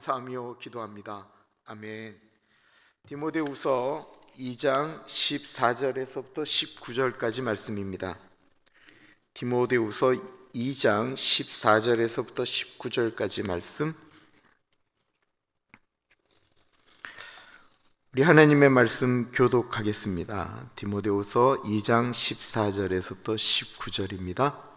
감사하며 기도합니다. 아멘. 디모데후서 2장 14절에서부터 19절까지 말씀입니다. 디모데후서 2장 14절에서부터 19절까지 말씀. 우리 하나님의 말씀 교독하겠습니다. 디모데후서 2장 14절에서부터 19절입니다.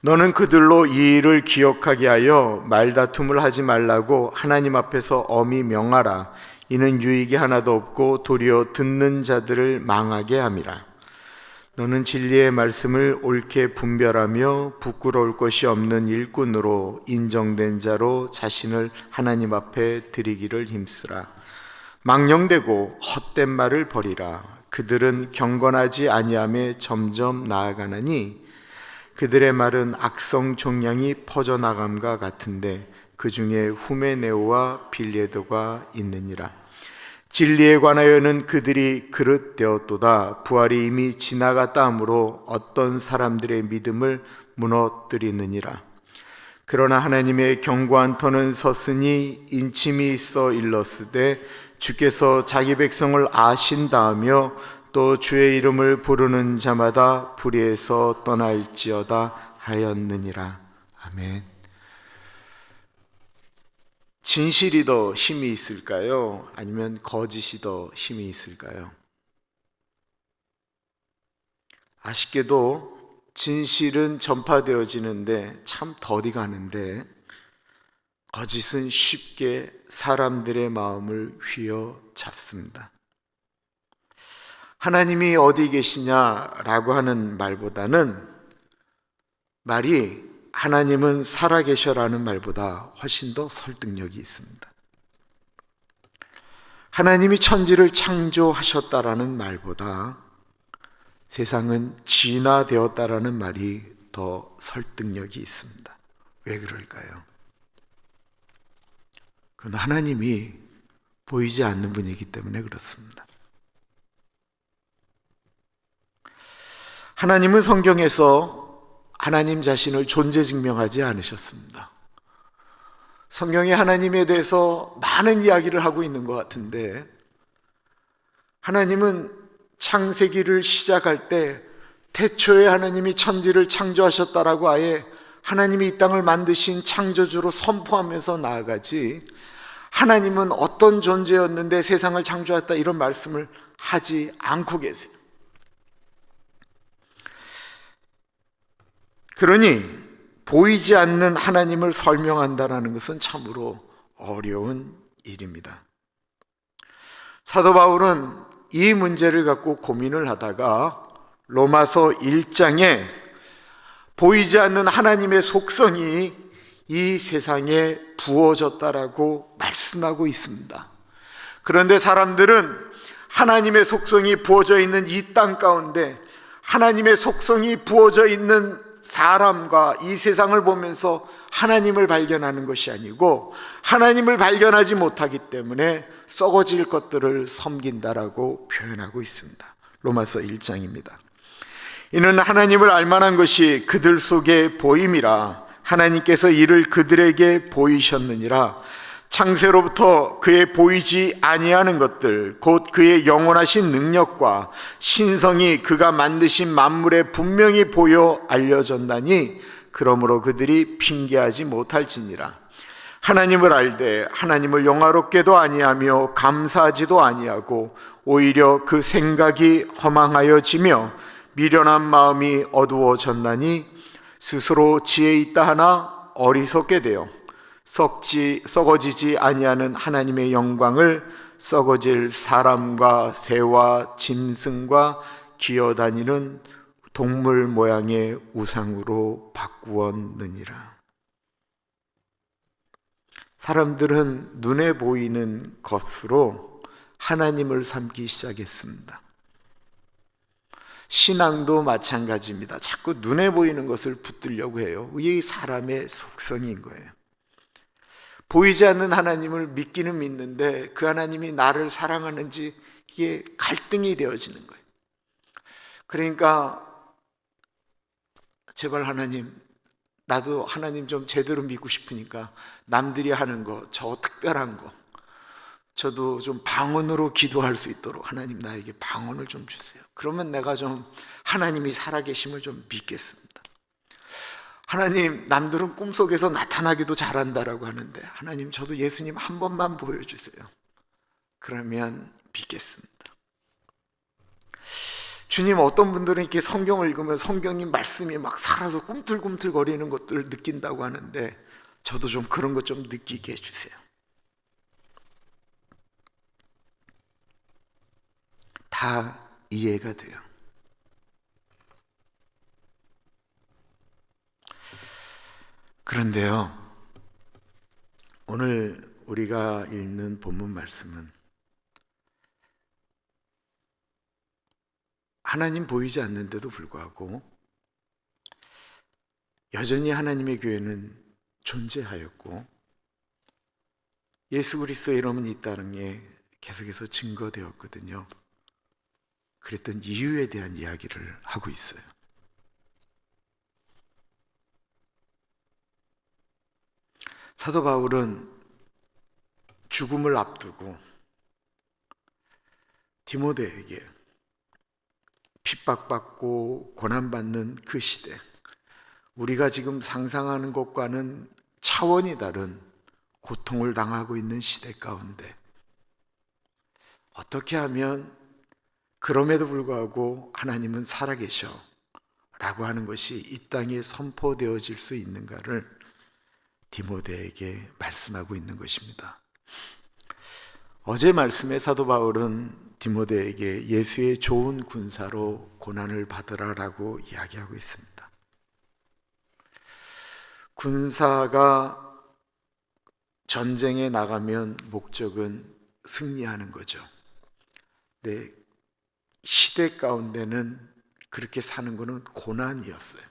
너는 그들로 이 일을 기억하게 하여 말다툼을 하지 말라고 하나님 앞에서 엄히 명하라. 이는 유익이 하나도 없고 도리어 듣는 자들을 망하게 함이라. 너는 진리의 말씀을 옳게 분별하며 부끄러울 것이 없는 일꾼으로 인정된 자로 자신을 하나님 앞에 드리기를 힘쓰라. 망령되고 헛된 말을 버리라. 그들은 경건하지 아니함에 점점 나아가나니 그들의 말은 악성 종양이 퍼져나감과 같은데 그 중에 후메네오와 빌레도가 있느니라. 진리에 관하여는 그들이 그릇되었도다. 부활이 이미 지나갔다 하므로 어떤 사람들의 믿음을 무너뜨리느니라. 그러나 하나님의 견고한 터는 섰으니 인침이 있어 일렀으되 주께서 자기 백성을 아신다하며 또 주의 이름을 부르는 자마다 불의에서 떠날지어다 하였느니라. 아멘. 진실이 더 힘이 있을까요? 아니면 거짓이 더 힘이 있을까요? 아쉽게도 진실은 전파되어지는데 참 더디 가는데 거짓은 쉽게 사람들의 마음을 휘어잡습니다. 하나님이 어디 계시냐라고 하는 말보다는 말이 하나님은 살아계셔라는 말보다 훨씬 더 설득력이 있습니다. 하나님이 천지를 창조하셨다라는 말보다 세상은 진화되었다라는 말이 더 설득력이 있습니다. 왜 그럴까요? 그건 하나님이 보이지 않는 분이기 때문에 그렇습니다. 하나님은 성경에서 하나님 자신을 존재 증명하지 않으셨습니다. 성경에 하나님에 대해서 많은 이야기를 하고 있는 것 같은데 하나님은 창세기를 시작할 때 태초에 하나님이 천지를 창조하셨다라고 아예 하나님이 이 땅을 만드신 창조주로 선포하면서 나아가지 하나님은 어떤 존재였는데 세상을 창조했다 이런 말씀을 하지 않고 계세요. 그러니 보이지 않는 하나님을 설명한다는 것은 참으로 어려운 일입니다. 사도 바울은 이 문제를 갖고 고민을 하다가 로마서 1장에 보이지 않는 하나님의 속성이 이 세상에 부어졌다라고 말씀하고 있습니다. 그런데 사람들은 하나님의 속성이 부어져 있는 이 땅 가운데 하나님의 속성이 부어져 있는 사람과 이 세상을 보면서 하나님을 발견하는 것이 아니고 하나님을 발견하지 못하기 때문에 썩어질 것들을 섬긴다라고 표현하고 있습니다. 로마서 1장입니다. 이는 하나님을 알만한 것이 그들 속에 보임이라. 하나님께서 이를 그들에게 보이셨느니라. 창세로부터 그의 보이지 아니하는 것들 곧 그의 영원하신 능력과 신성이 그가 만드신 만물에 분명히 보여 알려졌나니 그러므로 그들이 핑계하지 못할지니라. 하나님을 알되 하나님을 영화롭게도 아니하며 감사하지도 아니하고 오히려 그 생각이 허망하여지며 미련한 마음이 어두워졌나니 스스로 지혜 있다 하나 어리석게 되어 썩어지지 아니하는 하나님의 영광을 썩어질 사람과 새와 짐승과 기어다니는 동물 모양의 우상으로 바꾸었느니라. 사람들은 눈에 보이는 것으로 하나님을 삼기 시작했습니다. 신앙도 마찬가지입니다. 자꾸 눈에 보이는 것을 붙들려고 해요. 이게 사람의 속성인 거예요. 보이지 않는 하나님을 믿기는 믿는데 그 하나님이 나를 사랑하는지 이게 갈등이 되어지는 거예요. 그러니까 제발 하나님 나도 하나님 좀 제대로 믿고 싶으니까 남들이 하는 거, 저 특별한 거, 저도 좀 방언으로 기도할 수 있도록 하나님 나에게 방언을 좀 주세요. 그러면 내가 좀 하나님이 살아계심을 좀 믿겠습니다. 하나님, 남들은 꿈속에서 나타나기도 잘한다라고 하는데 하나님, 저도 예수님 한 번만 보여주세요. 그러면 믿겠습니다. 주님, 어떤 분들은 이렇게 성경을 읽으면 성경이 말씀이 막 살아서 꿈틀꿈틀 거리는 것들을 느낀다고 하는데 저도 좀 그런 것 좀 느끼게 해주세요. 다 이해가 돼요. 그런데요, 오늘 우리가 읽는 본문 말씀은 하나님 보이지 않는데도 불구하고 여전히 하나님의 교회는 존재하였고 예수 그리스도의 이름은 이 땅에 계속해서 증거되었거든요. 그랬던 이유에 대한 이야기를 하고 있어요. 사도 바울은 죽음을 앞두고 디모데에게 핍박받고 고난받는 그 시대, 우리가 지금 상상하는 것과는 차원이 다른 고통을 당하고 있는 시대 가운데 어떻게 하면 그럼에도 불구하고 하나님은 살아계셔 라고 하는 것이 이 땅에 선포되어질 수 있는가를 디모데에게 말씀하고 있는 것입니다. 어제 말씀에 사도 바울은 디모데에게 예수의 좋은 군사로 고난을 받으라라고 이야기하고 있습니다. 군사가 전쟁에 나가면 목적은 승리하는 거죠. 근데 시대 가운데는 그렇게 사는 것은 고난이었어요.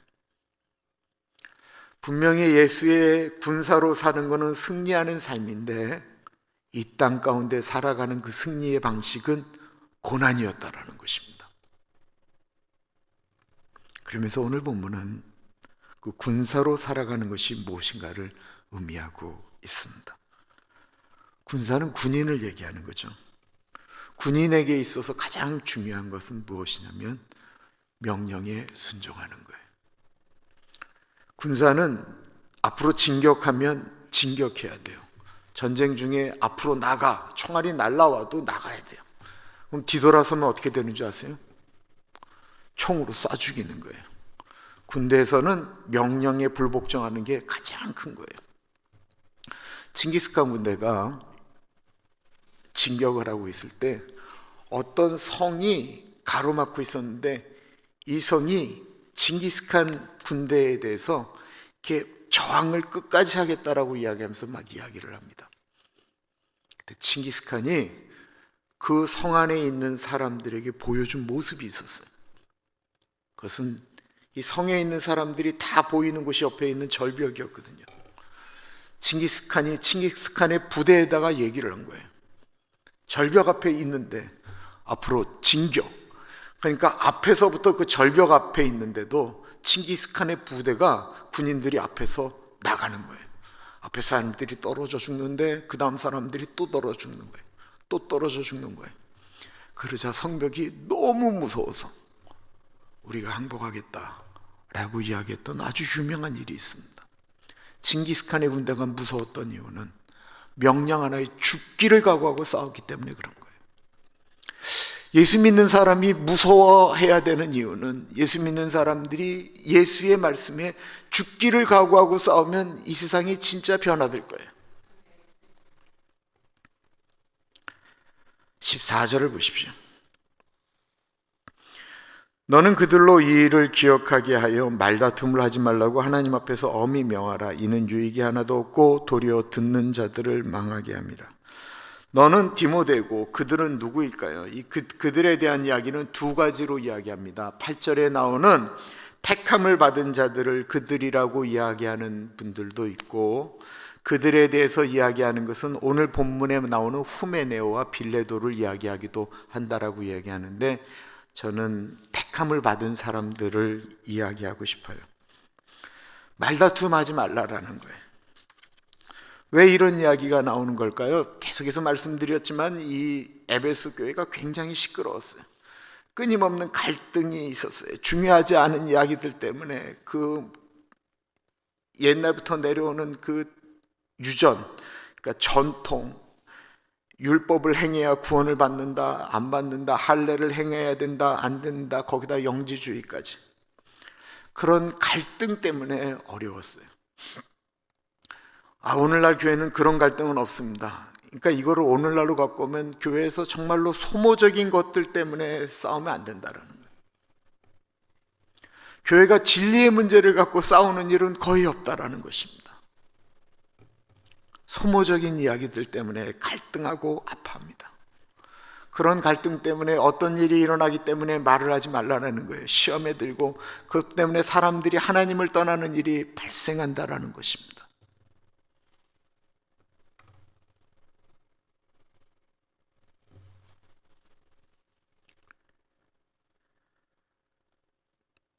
분명히 예수의 군사로 사는 것은 승리하는 삶인데 이 땅 가운데 살아가는 그 승리의 방식은 고난이었다라는 것입니다. 그러면서 오늘 본문은 그 군사로 살아가는 것이 무엇인가를 의미하고 있습니다. 군사는 군인을 얘기하는 거죠. 군인에게 있어서 가장 중요한 것은 무엇이냐면 명령에 순종하는 거예요. 군사는 앞으로 진격하면 진격해야 돼요. 전쟁 중에 앞으로 나가, 총알이 날라와도 나가야 돼요. 그럼 뒤돌아서면 어떻게 되는 줄 아세요? 총으로 쏴 죽이는 거예요. 군대에서는 명령에 불복종하는 게 가장 큰 거예요. 칭기스칸 군대가 진격을 하고 있을 때 어떤 성이 가로막고 있었는데 이 성이 칭기스칸 군대에 대해서 이렇게 저항을 끝까지 하겠다라고 이야기하면서 막 이야기를 합니다. 그때 칭기스칸이 그 성 안에 있는 사람들에게 보여준 모습이 있었어요. 그것은 이 성에 있는 사람들이 다 보이는 곳이 옆에 있는 절벽이었거든요. 칭기스칸이 칭기스칸의 부대에다가 얘기를 한 거예요. 절벽 앞에 있는데 앞으로 진격. 그러니까 앞에서부터 그 절벽 앞에 있는데도 칭기스칸의 부대가 군인들이 앞에서 나가는 거예요. 앞에 사람들이 떨어져 죽는데 그 다음 사람들이 또 떨어져 죽는 거예요. 또 떨어져 죽는 거예요. 그러자 성벽이 너무 무서워서 우리가 항복하겠다라고 이야기했던 아주 유명한 일이 있습니다. 칭기스칸의 군대가 무서웠던 이유는 명령 하나에 죽기를 각오하고 싸웠기 때문에 그런 거예요. 예수 믿는 사람이 무서워해야 되는 이유는 예수 믿는 사람들이 예수의 말씀에 죽기를 각오하고 싸우면 이 세상이 진짜 변화될 거예요. 14절을 보십시오. 너는 그들로 이 일을 기억하게 하여 말다툼을 하지 말라고 하나님 앞에서 엄히 명하라. 이는 유익이 하나도 없고 도리어 듣는 자들을 망하게 함이라. 너는 디모데고 그들은 누구일까요? 그들에 대한 이야기는 두 가지로 이야기합니다. 8절에 나오는 택함을 받은 자들을 그들이라고 이야기하는 분들도 있고 그들에 대해서 이야기하는 것은 오늘 본문에 나오는 후메네오와 빌레도를 이야기하기도 한다라고 이야기하는데 저는 택함을 받은 사람들을 이야기하고 싶어요. 말다툼하지 말라라는 거예요. 왜 이런 이야기가 나오는 걸까요? 계속해서 말씀드렸지만 이 에베소 교회가 굉장히 시끄러웠어요. 끊임없는 갈등이 있었어요. 중요하지 않은 이야기들 때문에 그 옛날부터 내려오는 그 유전, 그러니까 전통, 율법을 행해야 구원을 받는다, 안 받는다, 할례를 행해야 된다, 안 된다, 거기다 영지주의까지. 그런 갈등 때문에 어려웠어요. 오늘날 교회는 그런 갈등은 없습니다. 그러니까 이거를 오늘날로 갖고 오면 교회에서 정말로 소모적인 것들 때문에 싸우면 안 된다는 거예요. 교회가 진리의 문제를 갖고 싸우는 일은 거의 없다라는 것입니다. 소모적인 이야기들 때문에 갈등하고 아파합니다. 그런 갈등 때문에 어떤 일이 일어나기 때문에 말을 하지 말라는 거예요. 시험에 들고 그것 때문에 사람들이 하나님을 떠나는 일이 발생한다라는 것입니다.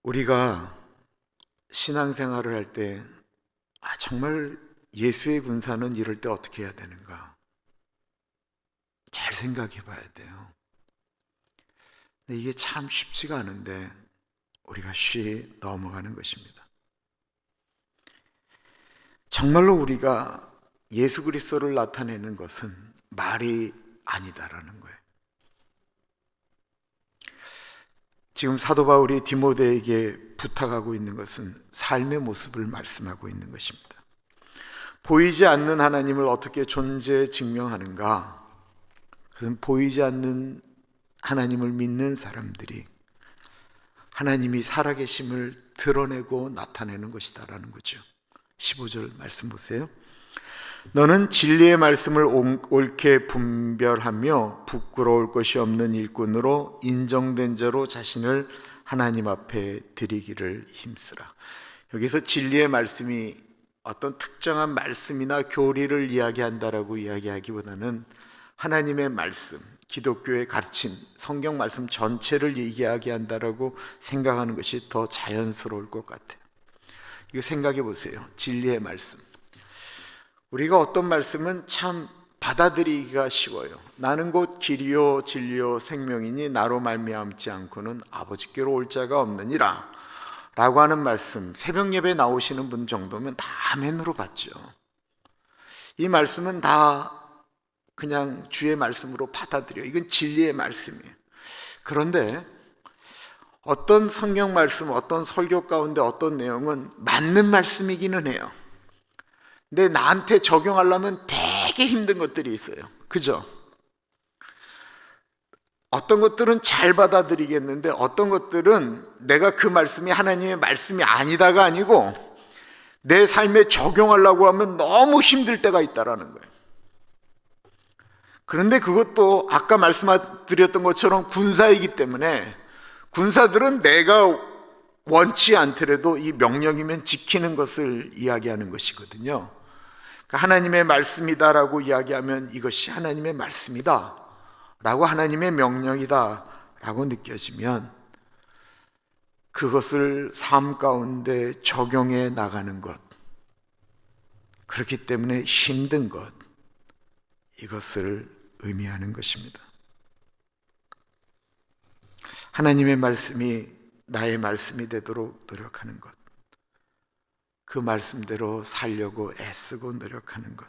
우리가 신앙생활을 할 때 정말 예수의 군사는 이럴 때 어떻게 해야 되는가 잘 생각해 봐야 돼요. 근데 이게 참 쉽지가 않은데 우리가 쉬 넘어가는 것입니다. 정말로 우리가 예수 그리스도를 나타내는 것은 말이 아니다라는 거예요. 지금 사도 바울이 디모데에게 부탁하고 있는 것은 삶의 모습을 말씀하고 있는 것입니다. 보이지 않는 하나님을 어떻게 존재 증명하는가? 그것은 보이지 않는 하나님을 믿는 사람들이 하나님이 살아계심을 드러내고 나타내는 것이다라는 거죠. 15절 말씀 보세요. 너는 진리의 말씀을 옳게 분별하며 부끄러울 것이 없는 일꾼으로 인정된 자로 자신을 하나님 앞에 드리기를 힘쓰라. 여기서 진리의 말씀이 어떤 특정한 말씀이나 교리를 이야기한다라고 이야기하기보다는 하나님의 말씀, 기독교의 가르침, 성경 말씀 전체를 이야기한다라고 생각하는 것이 더 자연스러울 것 같아요. 이거 생각해 보세요. 진리의 말씀. 우리가 어떤 말씀은 참 받아들이기가 쉬워요. 나는 곧 길이요 진리요 생명이니 나로 말미암지 않고는 아버지께로 올 자가 없느니라 라고 하는 말씀, 새벽 예배 나오시는 분 정도면 다 아멘으로 받죠. 이 말씀은 다 그냥 주의 말씀으로 받아들여요. 이건 진리의 말씀이에요. 그런데 어떤 성경 말씀, 어떤 설교 가운데 어떤 내용은 맞는 말씀이기는 해요. 근데 나한테 적용하려면 되게 힘든 것들이 있어요. 그죠? 어떤 것들은 잘 받아들이겠는데 어떤 것들은 내가 그 말씀이 하나님의 말씀이 아니다가 아니고 내 삶에 적용하려고 하면 너무 힘들 때가 있다라는 거예요. 그런데 그것도 아까 말씀드렸던 것처럼 군사이기 때문에 군사들은 내가 원치 않더라도 이 명령이면 지키는 것을 이야기하는 것이거든요. 하나님의 말씀이다라고 이야기하면 이것이 하나님의 말씀이다 라고 하나님의 명령이다 라고 느껴지면 그것을 삶 가운데 적용해 나가는 것, 그렇기 때문에 힘든 것, 이것을 의미하는 것입니다. 하나님의 말씀이 나의 말씀이 되도록 노력하는 것, 그 말씀대로 살려고 애쓰고 노력하는 것.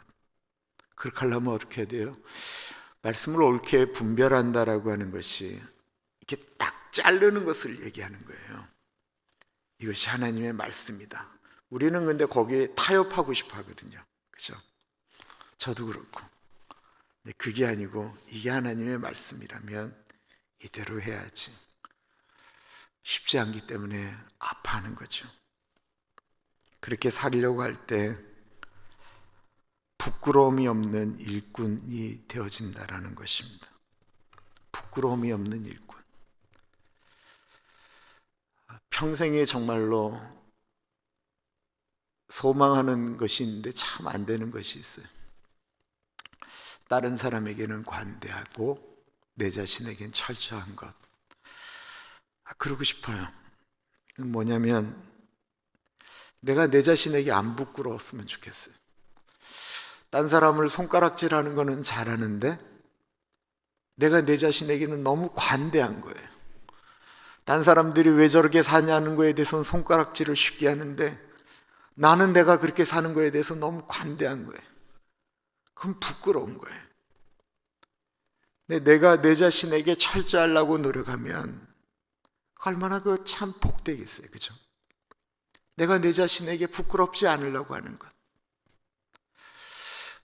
그렇게 하려면 어떻게 해야 돼요? 말씀을 옳게 분별한다라고 하는 것이 이렇게 딱 자르는 것을 얘기하는 거예요. 이것이 하나님의 말씀이다. 우리는 근데 거기에 타협하고 싶어 하거든요. 그죠? 저도 그렇고. 근데 그게 아니고 이게 하나님의 말씀이라면 이대로 해야지. 쉽지 않기 때문에 아파하는 거죠. 그렇게 살려고 할 때 부끄러움이 없는 일꾼이 되어진다라는 것입니다. 부끄러움이 없는 일꾼. 평생에 정말로 소망하는 것이 있는데 참 안 되는 것이 있어요. 다른 사람에게는 관대하고 내 자신에겐 철저한 것. 그러고 싶어요. 뭐냐면 내가 내 자신에게 안 부끄러웠으면 좋겠어요. 딴 사람을 손가락질하는 거는 잘하는데 내가 내 자신에게는 너무 관대한 거예요. 딴 사람들이 왜 저렇게 사냐는 거에 대해서는 손가락질을 쉽게 하는데 나는 내가 그렇게 사는 거에 대해서 너무 관대한 거예요. 그럼 부끄러운 거예요. 근데 내가 내 자신에게 철저하려고 노력하면 얼마나 그 참 복되겠어요. 그죠? 내가 내 자신에게 부끄럽지 않으려고 하는 것.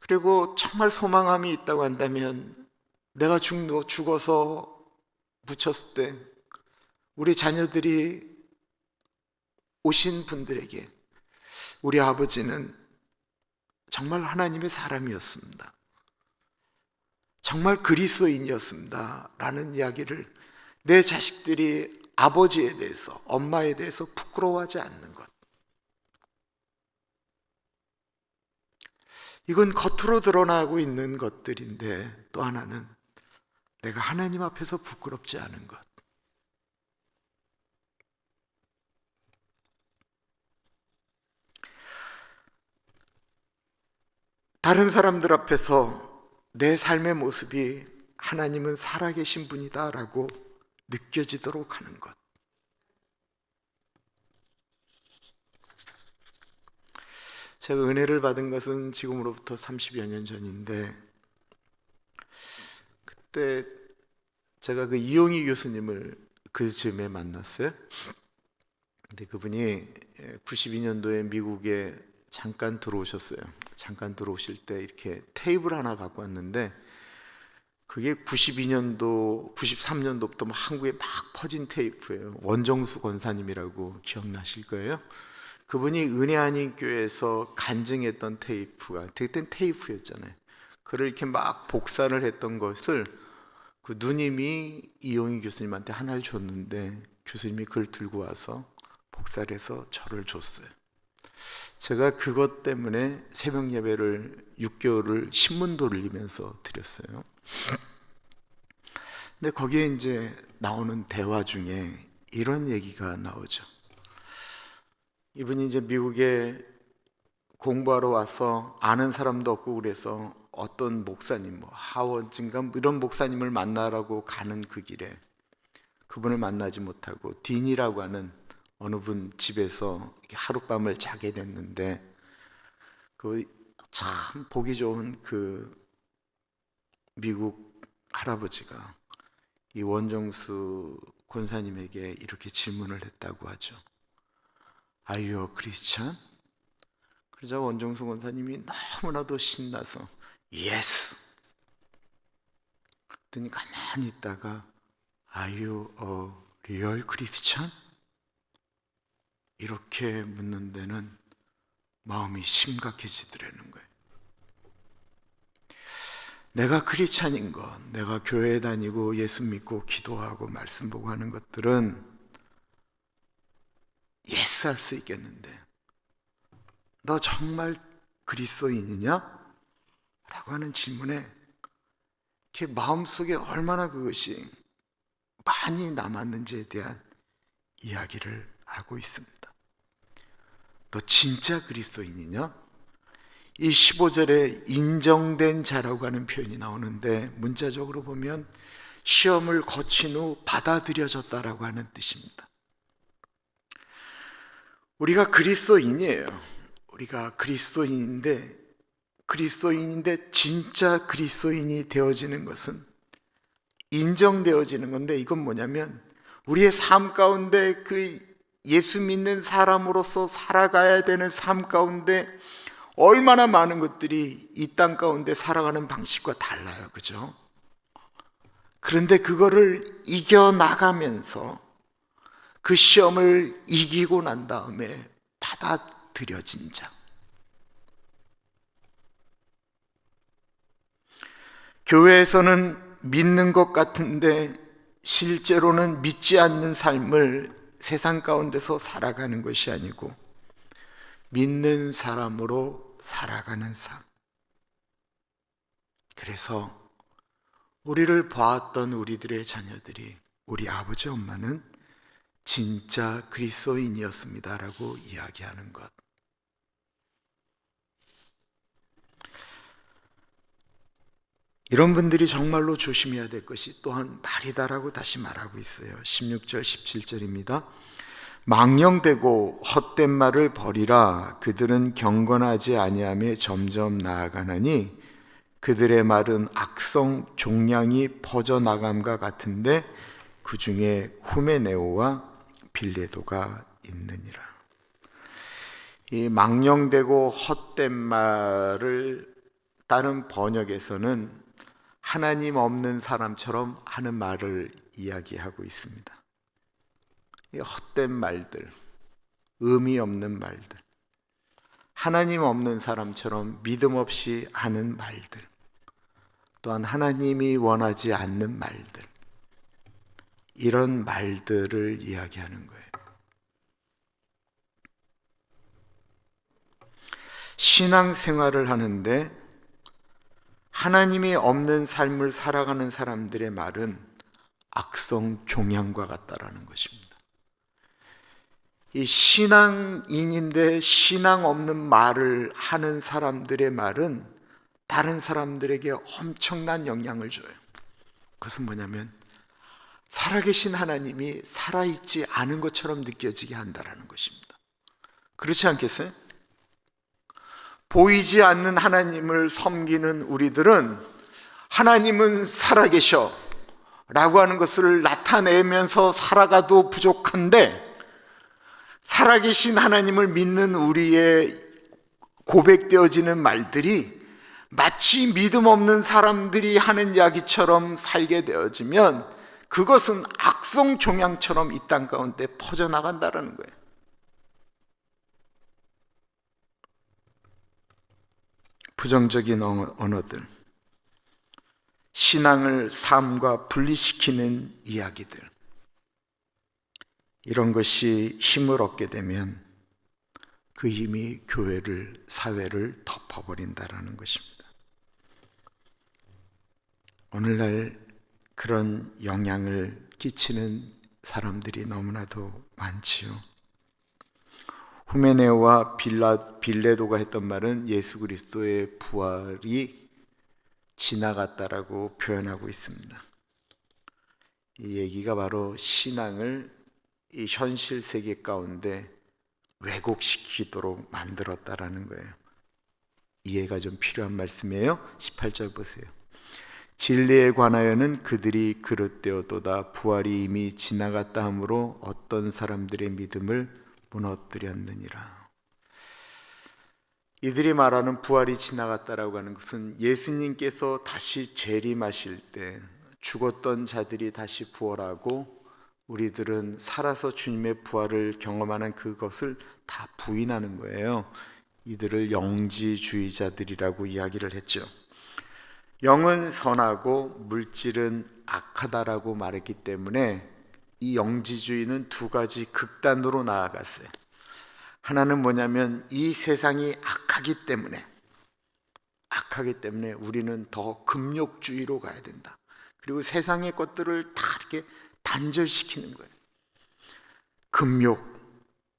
그리고 정말 소망함이 있다고 한다면 내가 죽어서 묻혔을 때 우리 자녀들이 오신 분들에게 우리 아버지는 정말 하나님의 사람이었습니다. 정말 그리스도인이었습니다. 라는 이야기를 내 자식들이 아버지에 대해서, 엄마에 대해서 부끄러워하지 않는 것. 이건 겉으로 드러나고 있는 것들인데 또 하나는 내가 하나님 앞에서 부끄럽지 않은 것. 다른 사람들 앞에서 내 삶의 모습이 하나님은 살아계신 분이다라고 느껴지도록 하는 것. 제가 은혜를 받은 것은 지금으로부터 30여 년 전인데 그때 제가 그 이용희 교수님을 그 즈음에 만났어요. 근데 그분이 92년도에 미국에 잠깐 들어오셨어요. 잠깐 들어오실 때 이렇게 테이블 하나 갖고 왔는데 그게 92년도, 93년도부터 한국에 막 퍼진 테이프예요. 원정수 권사님이라고 기억나실 거예요. 그분이 은혜한인교회에서 간증했던 테이프가 그때는 테이프였잖아요. 그걸 이렇게 막 복사를 했던 것을 그 누님이 이용희 교수님한테 하나를 줬는데 교수님이 그걸 들고 와서 복사를 해서 저를 줬어요. 제가 그것 때문에 새벽 예배를 6개월을 신문 돌리면서 드렸어요. 근데 거기에 이제 나오는 대화 중에 이런 얘기가 나오죠. 이분이 이제 미국에 공부하러 와서 아는 사람도 없고 그래서 어떤 목사님, 하워드인가 이런 목사님을 만나라고 가는 그 길에 그분을 만나지 못하고 딘이라고 하는 어느 분 집에서 하룻밤을 자게 됐는데 그 참 보기 좋은 그 미국 할아버지가 이 원정수 권사님에게 이렇게 질문을 했다고 하죠. Are you a Christian? 그러자 원정수 권사님이 너무나도 신나서 Yes! 그랬더니 가만히 있다가 Are you a real Christian? 이렇게 묻는 데는 마음이 심각해지더라는 거예요. 내가 크리스찬인 것, 내가 교회 다니고 예수 믿고 기도하고 말씀 보고 하는 것들은 예스 할 수 있겠는데 너 정말 그리스도인이냐? 라고 하는 질문에 이렇게 마음속에 얼마나 그것이 많이 남았는지에 대한 이야기를 하고 있습니다. 너 진짜 그리스도인이냐? 이 15절에 인정된 자라고 하는 표현이 나오는데 문자적으로 보면 시험을 거친 후 받아들여졌다라고 하는 뜻입니다. 우리가 그리스도인이에요. 우리가 그리스도인인데 진짜 그리스도인이 되어지는 것은 인정되어지는 건데 이건 뭐냐면 우리의 삶 가운데 그 예수 믿는 사람으로서 살아가야 되는 삶 가운데 얼마나 많은 것들이 이 땅 가운데 살아가는 방식과 달라요. 그죠? 그런데 그거를 이겨나가면서 그 시험을 이기고 난 다음에 받아들여진 자. 교회에서는 믿는 것 같은데 실제로는 믿지 않는 삶을 세상 가운데서 살아가는 것이 아니고 믿는 사람으로 살아가는 삶. 그래서 우리를 보았던 우리들의 자녀들이 우리 아버지 엄마는 진짜 그리스도인이었습니다라고 이야기하는 것. 이런 분들이 정말로 조심해야 될 것이 또한 말이다라고 다시 말하고 있어요. 16절 17절입니다. 망령되고 헛된 말을 버리라. 그들은 경건하지 아니하며 점점 나아가나니 그들의 말은 악성 종량이 퍼져나감과 같은데 그 중에 후메네오와 빌레도가 있느니라. 이 망령되고 헛된 말을 다른 번역에서는 하나님 없는 사람처럼 하는 말을 이야기하고 있습니다. 이 헛된 말들, 의미 없는 말들, 하나님 없는 사람처럼 믿음 없이 하는 말들, 또한 하나님이 원하지 않는 말들, 이런 말들을 이야기하는 거예요. 신앙생활을 하는데 하나님이 없는 삶을 살아가는 사람들의 말은 악성 종양과 같다라는 것입니다. 이 신앙인인데 신앙 없는 말을 하는 사람들의 말은 다른 사람들에게 엄청난 영향을 줘요. 그것은 뭐냐면 살아계신 하나님이 살아있지 않은 것처럼 느껴지게 한다는 것입니다. 그렇지 않겠어요? 보이지 않는 하나님을 섬기는 우리들은 하나님은 살아계셔 라고 하는 것을 나타내면서 살아가도 부족한데, 살아계신 하나님을 믿는 우리의 고백되어지는 말들이 마치 믿음 없는 사람들이 하는 이야기처럼 살게 되어지면 그것은 악성 종양처럼 이 땅 가운데 퍼져나간다는 거예요. 부정적인 언어들, 신앙을 삶과 분리시키는 이야기들, 이런 것이 힘을 얻게 되면 그 힘이 교회를, 사회를 덮어버린다는 것입니다. 오늘날 그런 영향을 끼치는 사람들이 너무나도 많지요. 후메네오와 빌레도가 했던 말은 예수 그리스도의 부활이 지나갔다라고 표현하고 있습니다. 이 얘기가 바로 신앙을 이 현실 세계 가운데 왜곡시키도록 만들었다라는 거예요. 이해가 좀 필요한 말씀이에요. 18절 보세요. 진리에 관하여는 그들이 그릇되었도다. 부활이 이미 지나갔다 하므로 어떤 사람들의 믿음을 무너뜨렸느니라. 이들이 말하는 부활이 지나갔다라고 하는 것은 예수님께서 다시 재림하실 때 죽었던 자들이 다시 부활하고 우리들은 살아서 주님의 부활을 경험하는 그것을 다 부인하는 거예요. 이들을 영지주의자들이라고 이야기를 했죠. 영은 선하고 물질은 악하다라고 말했기 때문에 이 영지주의는 두 가지 극단으로 나아갔어요. 하나는 뭐냐면 이 세상이 악하기 때문에 우리는 더 금욕주의로 가야 된다. 그리고 세상의 것들을 다 이렇게 단절시키는 거예요. 금욕,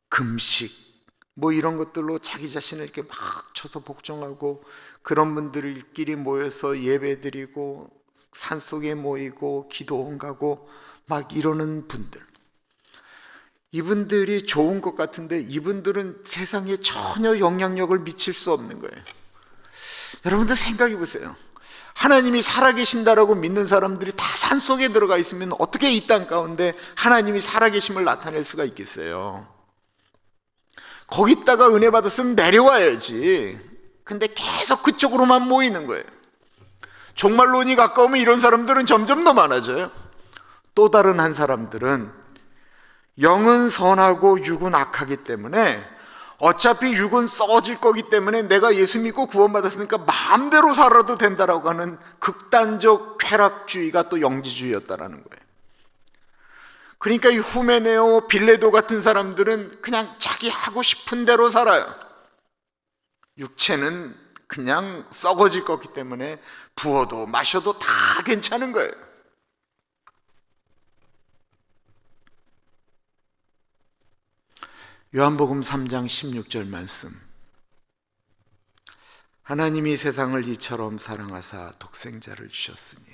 금식, 뭐 이런 것들로 자기 자신을 이렇게 막 쳐서 복종하고, 그런 분들끼리 모여서 예배드리고 산속에 모이고 기도원 가고 막 이러는 분들, 이분들이 좋은 것 같은데 이분들은 세상에 전혀 영향력을 미칠 수 없는 거예요. 여러분들 생각해 보세요. 하나님이 살아계신다라고 믿는 사람들이 다 산속에 들어가 있으면 어떻게 이 땅 가운데 하나님이 살아계심을 나타낼 수가 있겠어요? 거기다가 은혜 받았으면 내려와야지. 근데 계속 그쪽으로만 모이는 거예요. 종말론이 가까우면 이런 사람들은 점점 더 많아져요. 또 다른 한 사람들은 영은 선하고 육은 악하기 때문에 어차피 육은 썩어질 거기 때문에 내가 예수 믿고 구원받았으니까 마음대로 살아도 된다라고 하는 극단적 쾌락주의가 또 영지주의였다라는 거예요. 그러니까 이 후메네오, 빌레도 같은 사람들은 그냥 자기 하고 싶은 대로 살아요. 육체는 그냥 썩어질 거기 때문에 부어도 마셔도 다 괜찮은 거예요. 요한복음 3장 16절 말씀, 하나님이 세상을 이처럼 사랑하사 독생자를 주셨으니.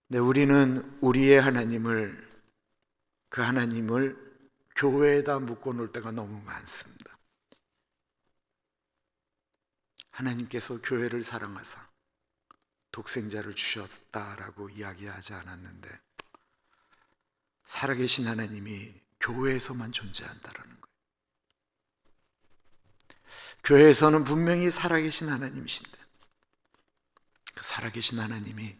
네, 우리는 우리의 하나님을, 그 하나님을 교회에다 묶어놓을 때가 너무 많습니다. 하나님께서 교회를 사랑하사 독생자를 주셨다라고 이야기하지 않았는데, 살아계신 하나님이 교회에서만 존재한다라는 거예요. 교회에서는 분명히 살아계신 하나님이신데, 그 살아계신 하나님이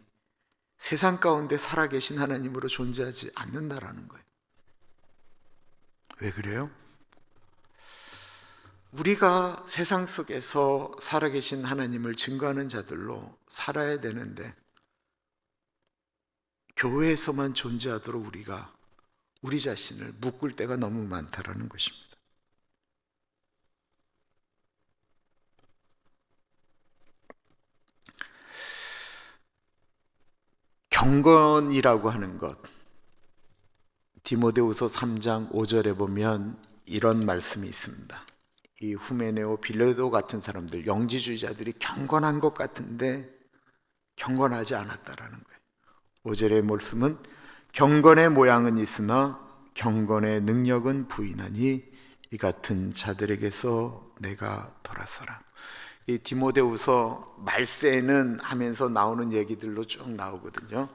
세상 가운데 살아계신 하나님으로 존재하지 않는다라는 거예요. 왜 그래요? 우리가 세상 속에서 살아계신 하나님을 증거하는 자들로 살아야 되는데, 교회에서만 존재하도록 우리가 우리 자신을 묶을 때가 너무 많다라는 것입니다. 경건이라고 하는 것, 디모데후서 3장 5절에 보면 이런 말씀이 있습니다. 이 후메네오, 빌레도 같은 사람들, 영지주의자들이 경건한 것 같은데 경건하지 않았다라는 거예요. 5절의 말씀은 경건의 모양은 있으나 경건의 능력은 부인하니 이 같은 자들에게서 내가 돌아서라. 이 디모데후서 말세는 하면서 나오는 얘기들로 쭉 나오거든요.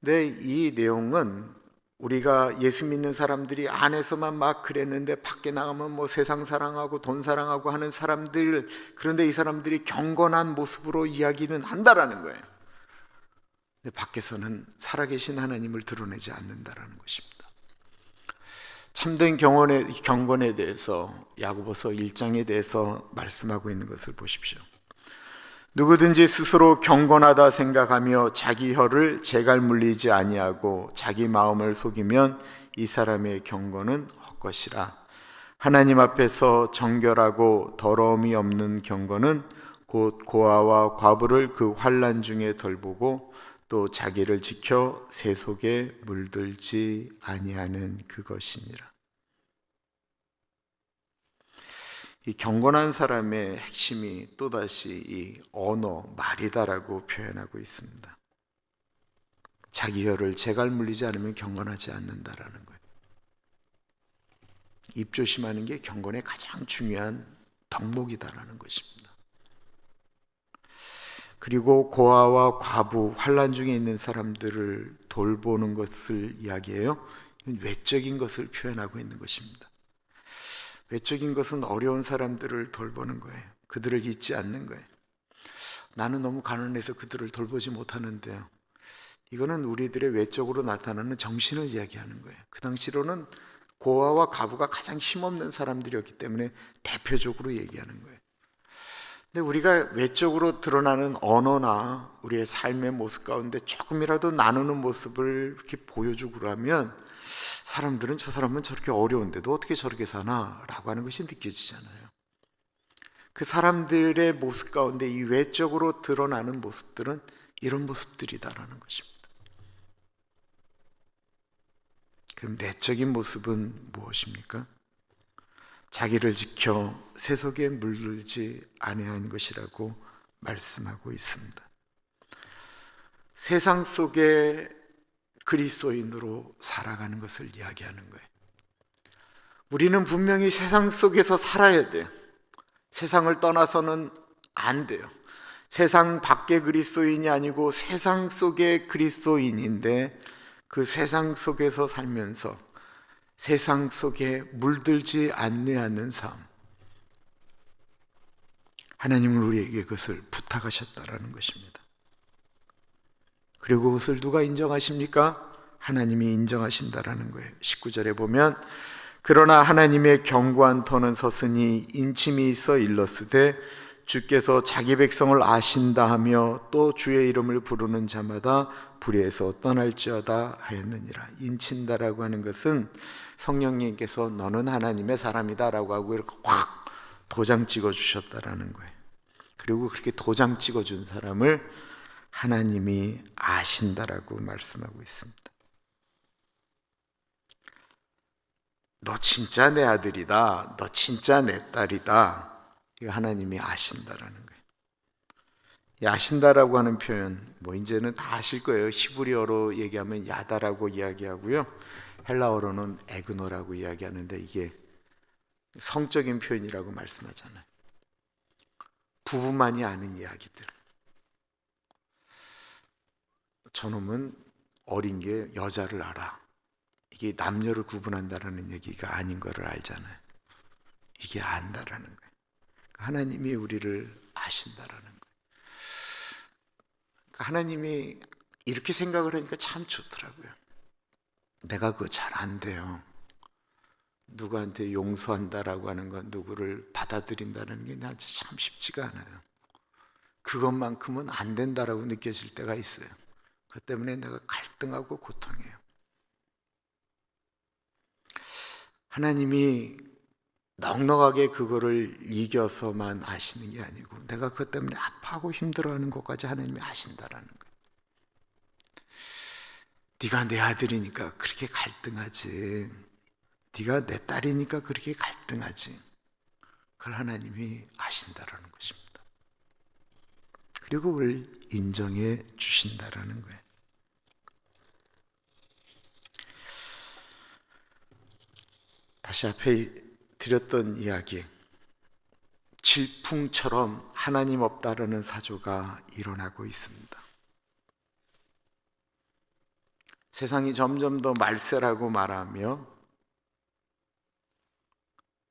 근데 이 내용은 우리가 예수 믿는 사람들이 안에서만 막 그랬는데 밖에 나가면 뭐 세상 사랑하고 돈 사랑하고 하는 사람들, 그런데 이 사람들이 경건한 모습으로 이야기는 한다라는 거예요. 근데 밖에서는 살아계신 하나님을 드러내지 않는다라는 것입니다. 참된 경건에 대해서 야고보서 1장에 대해서 말씀하고 있는 것을 보십시오. 누구든지 스스로 경건하다 생각하며 자기 혀를 재갈 물리지 아니하고 자기 마음을 속이면 이 사람의 경건은 헛것이라. 하나님 앞에서 정결하고 더러움이 없는 경건은 곧 고아와 과부를 그 환난 중에 덜보고 또 자기를 지켜 새 속에 물들지 아니하는 그것이니라. 이 경건한 사람의 핵심이 또다시 이 언어, 말이다라고 표현하고 있습니다. 자기 혀를 재갈 물리지 않으면 경건하지 않는다라는 거예요. 입 조심하는 게 경건의 가장 중요한 덕목이다라는 것입니다. 그리고 고아와 과부, 환난 중에 있는 사람들을 돌보는 것을 이야기해요. 외적인 것을 표현하고 있는 것입니다. 외적인 것은 어려운 사람들을 돌보는 거예요. 그들을 잊지 않는 거예요. 나는 너무 가난해서 그들을 돌보지 못하는데요. 이거는 우리들의 외적으로 나타나는 정신을 이야기하는 거예요. 그 당시로는 고아와 과부가 가장 힘없는 사람들이었기 때문에 대표적으로 얘기하는 거예요. 근데 우리가 외적으로 드러나는 언어나 우리의 삶의 모습 가운데 조금이라도 나누는 모습을 이렇게 보여주고 그러면 사람들은 저 사람은 저렇게 어려운데도 어떻게 저렇게 사나? 라고 하는 것이 느껴지잖아요. 그 사람들의 모습 가운데 이 외적으로 드러나는 모습들은 이런 모습들이다라는 것입니다. 그럼 내적인 모습은 무엇입니까? 자기를 지켜 새 속에 물들지 아니하는 것이라고 말씀하고 있습니다. 세상 속에 그리스도인으로 살아가는 것을 이야기하는 거예요. 우리는 분명히 세상 속에서 살아야 돼요. 세상을 떠나서는 안 돼요. 세상 밖의 그리스도인이 아니고 세상 속의 그리스도인인데 그 세상 속에서 살면서 세상 속에 물들지 않는 삶, 하나님은 우리에게 그것을 부탁하셨다라는 것입니다. 그리고 그것을 누가 인정하십니까? 하나님이 인정하신다라는 거예요. 19절에 보면 그러나 하나님의 견고한 터는 섰으니 인침이 있어 일렀으되 주께서 자기 백성을 아신다 하며 또 주의 이름을 부르는 자마다 불의에서 떠날지어다 하였느니라. 인친다라고 하는 것은 성령님께서 너는 하나님의 사람이다라고 하고 이렇게 확 도장 찍어 주셨다라는 거예요. 그리고 그렇게 도장 찍어 준 사람을 하나님이 아신다라고 말씀하고 있습니다. 너 진짜 내 아들이다, 너 진짜 내 딸이다, 이거 하나님이 아신다라는 거예요. 이 아신다라고 하는 표현, 뭐 이제는 다 아실 거예요. 히브리어로 얘기하면 야다라고 이야기하고요, 헬라어로는 에그노라고 이야기하는데, 이게 성적인 표현이라고 말씀하잖아요. 부부만이 아는 이야기들. 저놈은 어린 게 여자를 알아. 이게 남녀를 구분한다라는 얘기가 아닌 거를 알잖아요. 이게 안다라는 거예요. 하나님이 우리를 아신다라는 거예요. 하나님이 이렇게 생각을 하니까 참 좋더라고요. 내가 그거 잘 안 돼요. 누구한테 용서한다라고 하는 건, 누구를 받아들인다는 게 나한테 참 쉽지가 않아요. 그것만큼은 안 된다라고 느껴질 때가 있어요. 그것 때문에 내가 갈등하고 고통해요. 하나님이 넉넉하게 그거를 이겨서만 아시는 게 아니고, 내가 그것 때문에 아파하고 힘들어하는 것까지 하나님이 아신다라는 거예요. 네가 내 아들이니까 그렇게 갈등하지, 네가 내 딸이니까 그렇게 갈등하지, 그걸 하나님이 아신다라는 것입니다. 그리고 그걸 인정해 주신다라는 거예요. 다시 앞에 드렸던 이야기, 질풍처럼 하나님 없다라는 사조가 일어나고 있습니다. 세상이 점점 더 말세라고 말하며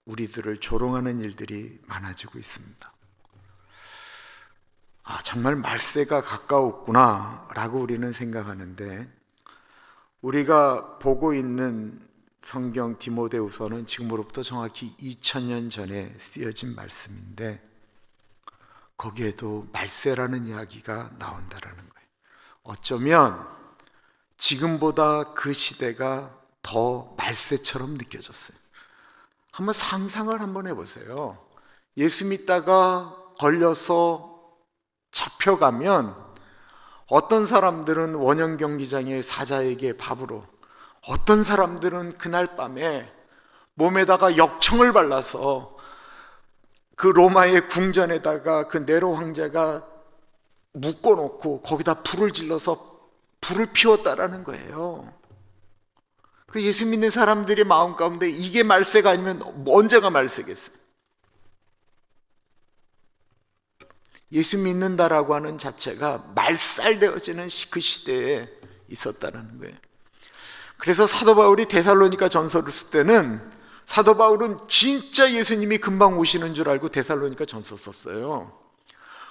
우리들을 조롱하는 일들이 많아지고 있습니다. 정말 말세가 가까웠구나 라고 우리는 생각하는데, 우리가 보고 있는 성경 디모데후서는 지금으로부터 정확히 2000년 전에 쓰여진 말씀인데, 거기에도 말세라는 이야기가 나온다라는 거예요. 어쩌면 지금보다 그 시대가 더 말세처럼 느껴졌어요. 한번 상상을 한번 해보세요. 예수 믿다가 걸려서 잡혀가면 어떤 사람들은 원형 경기장의 사자에게 밥으로, 어떤 사람들은 그날 밤에 몸에다가 역청을 발라서 그 로마의 궁전에다가 그 네로 황제가 묶어놓고 거기다 불을 질러서 불을 피웠다라는 거예요. 그 예수 믿는 사람들의 마음 가운데 이게 말세가 아니면 언제가 말세겠어요? 예수 믿는다라고 하는 자체가 말살되어지는 그 시대에 있었다는 거예요. 그래서 사도 바울이 데살로니가 전서를 쓸 때는, 사도 바울은 진짜 예수님이 금방 오시는 줄 알고 데살로니가 전서 썼어요.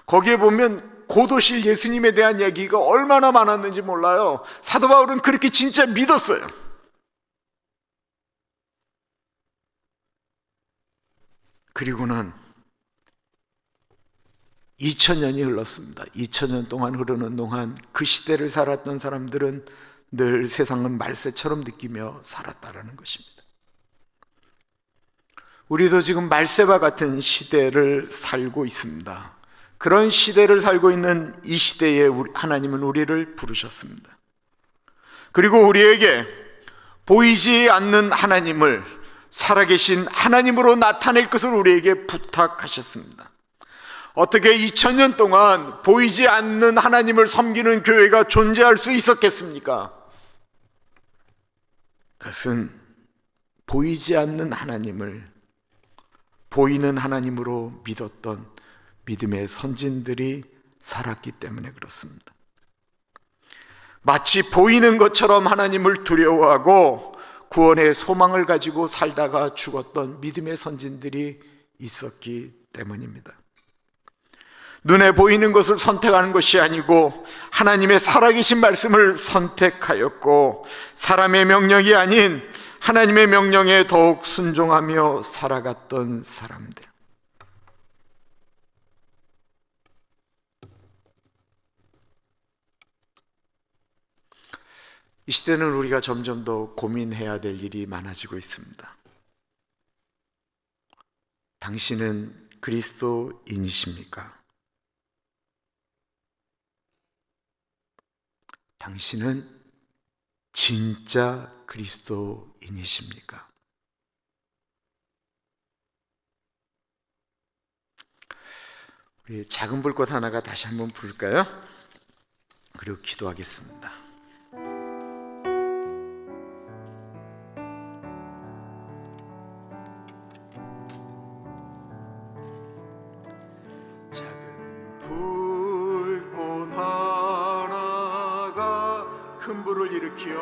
거기에 보면 곧 오실 예수님에 대한 얘기가 얼마나 많았는지 몰라요. 사도 바울은 그렇게 진짜 믿었어요. 그리고는 2000년이 흘렀습니다. 2000년 동안 흐르는 동안 그 시대를 살았던 사람들은 늘 세상은 말세처럼 느끼며 살았다라는 것입니다. 우리도 지금 말세와 같은 시대를 살고 있습니다. 그런 시대를 살고 있는 이 시대에 하나님은 우리를 부르셨습니다. 그리고 우리에게 보이지 않는 하나님을 살아계신 하나님으로 나타낼 것을 우리에게 부탁하셨습니다. 어떻게 2000년 동안 보이지 않는 하나님을 섬기는 교회가 존재할 수 있었겠습니까? 그것은 보이지 않는 하나님을 보이는 하나님으로 믿었던 믿음의 선진들이 살았기 때문에 그렇습니다. 마치 보이는 것처럼 하나님을 두려워하고 구원의 소망을 가지고 살다가 죽었던 믿음의 선진들이 있었기 때문입니다. 눈에 보이는 것을 선택하는 것이 아니고 하나님의 살아계신 말씀을 선택하였고, 사람의 명령이 아닌 하나님의 명령에 더욱 순종하며 살아갔던 사람들. 이 시대는 우리가 점점 더 고민해야 될 일이 많아지고 있습니다. 당신은 그리스도인이십니까? 당신은 진짜 그리스도인이십니까? 우리 작은 불꽃 하나가 다시 한번 부를까요? 그리고 기도하겠습니다. 작은 불꽃 하나가 큰 불을 일으키어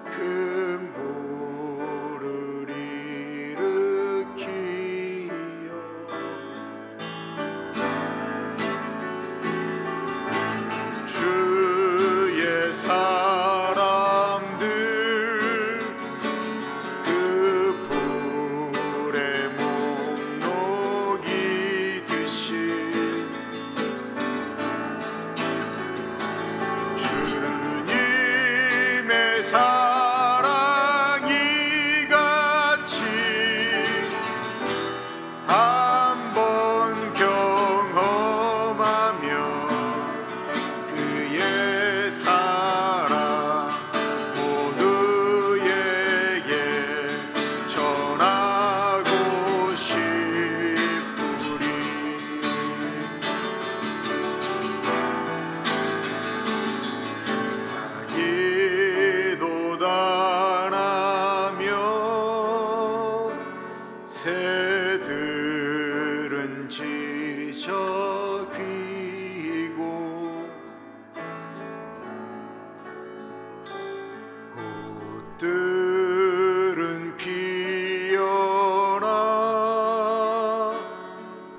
큰 불을 일으키어 주의 사람들 그 불의 목록이 듯이 주님의 사랑이 같이 한번 경험하며 그의 사랑 모두에게 전하고 싶으리. 세상이 돋아나며 새들은 지저귀고 꽃들은 피어나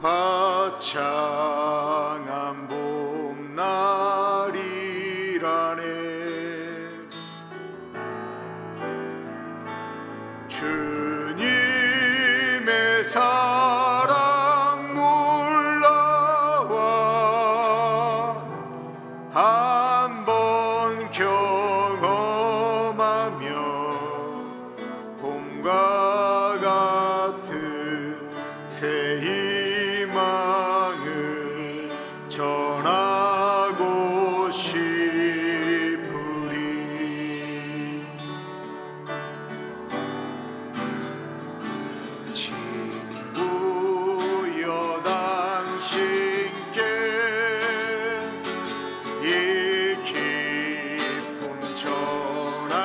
화창한 봄날이라네. 주님의 사랑 놀라와 한번 경험하며 봄과 같은 새 희망을 전하고 싶으리. 친구여 당신께 이 기쁨 전하고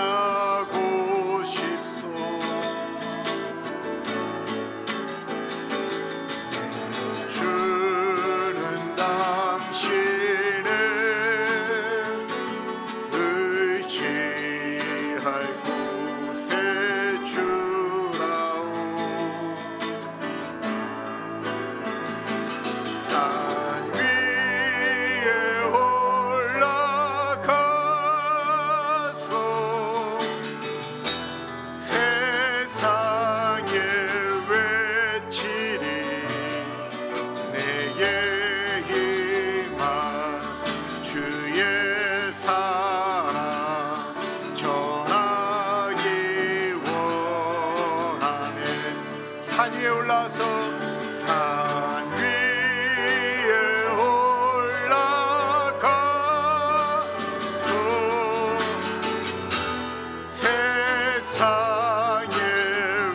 싶소. 내 주는 당신을 의지할 곳에 주라오. 산 위에 올라가서 세상에 외치리. 내게 임한 주의 사랑 전하기 원하네. 산 위에 올라서 산 위에 올라가서 세상에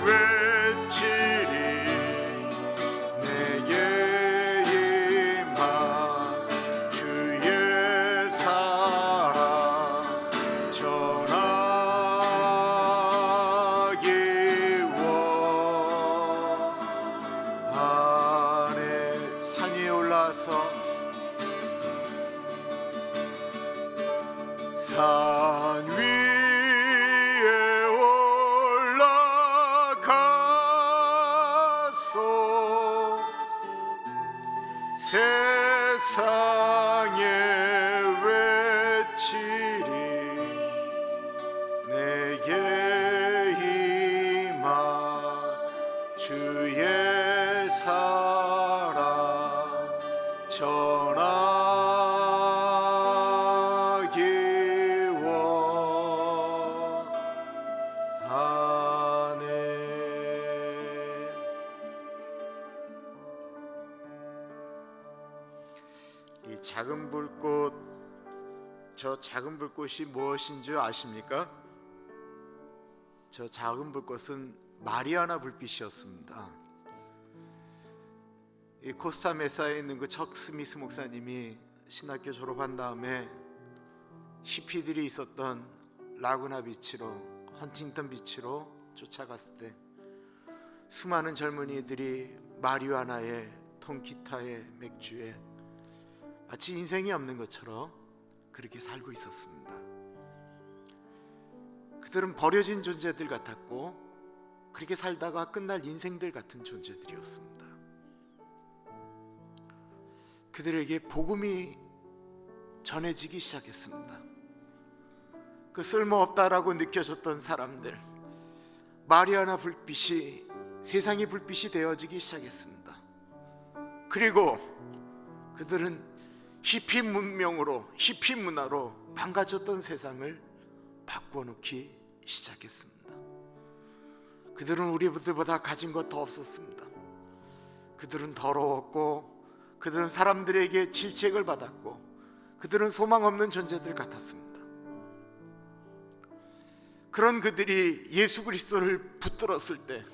외치리. 내게 임한 주의 사랑 전하기 원하네. 산 위에 올라서 산 위에 올라가서 세상에 외치리. 내게 임한 주의 사랑 전하기 원하네. 이 작은 불꽃, 저 작은 불꽃이 무엇인지 아십니까? 저 작은 불꽃은 마리아나 불빛이었습니다. 이 코스타메사에 있는 그 척 스미스 목사님이 신학교 졸업한 다음에 히피들이 있었던 라구나 비치로, 헌팅턴 비치로 쫓아갔을 때 수많은 젊은이들이 마리화나에, 통기타에, 맥주에 마치 인생이 없는 것처럼 그렇게 살고 있었습니다. 그들은 버려진 존재들 같았고 그렇게 살다가 끝날 인생들 같은 존재들이었습니다. 그들에게 복음이 전해지기 시작했습니다. 그 쓸모없다라고 느껴졌던 사람들, 마리아나 불빛이 세상의 불빛이 되어지기 시작했습니다. 그리고 그들은 히피 문명으로, 히피 문화로 망가졌던 세상을 바꿔놓기 시작했습니다. 그들은 우리들보다 가진 것 더 없었습니다. 그들은 더러웠고, 그들은 사람들에게 질책을 받았고, 그들은 소망 없는 존재들 같았습니다. 그런 그들이 예수 그리스도를 붙들었을 때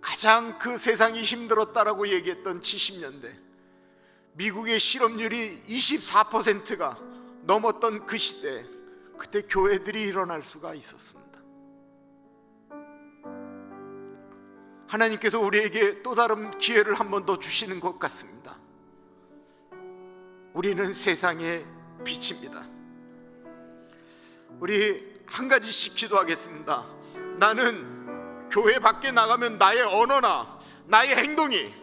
가장 그 세상이 힘들었다라고 얘기했던 70년대, 미국의 실업률이 24%가 넘었던 그 시대에 그때 교회들이 일어날 수가 있었습니다. 하나님께서 우리에게 또 다른 기회를 한 번 더 주시는 것 같습니다. 우리는 세상의 빛입니다. 우리 한 가지씩 기도하겠습니다. 나는 교회 밖에 나가면 나의 언어나 나의 행동이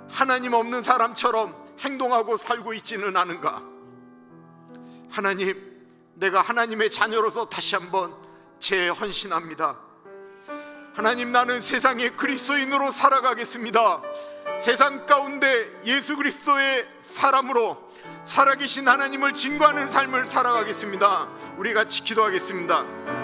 하나님 없는 사람처럼 행동하고 살고 있지는 않은가? 하나님, 내가 하나님의 자녀로서 다시 한번 재헌신합니다. 하나님, 나는 세상의 그리스도인으로 살아가겠습니다. 세상 가운데 예수 그리스도의 사람으로 살아계신 하나님을 증거하는 삶을 살아가겠습니다. 우리 같이 기도하겠습니다.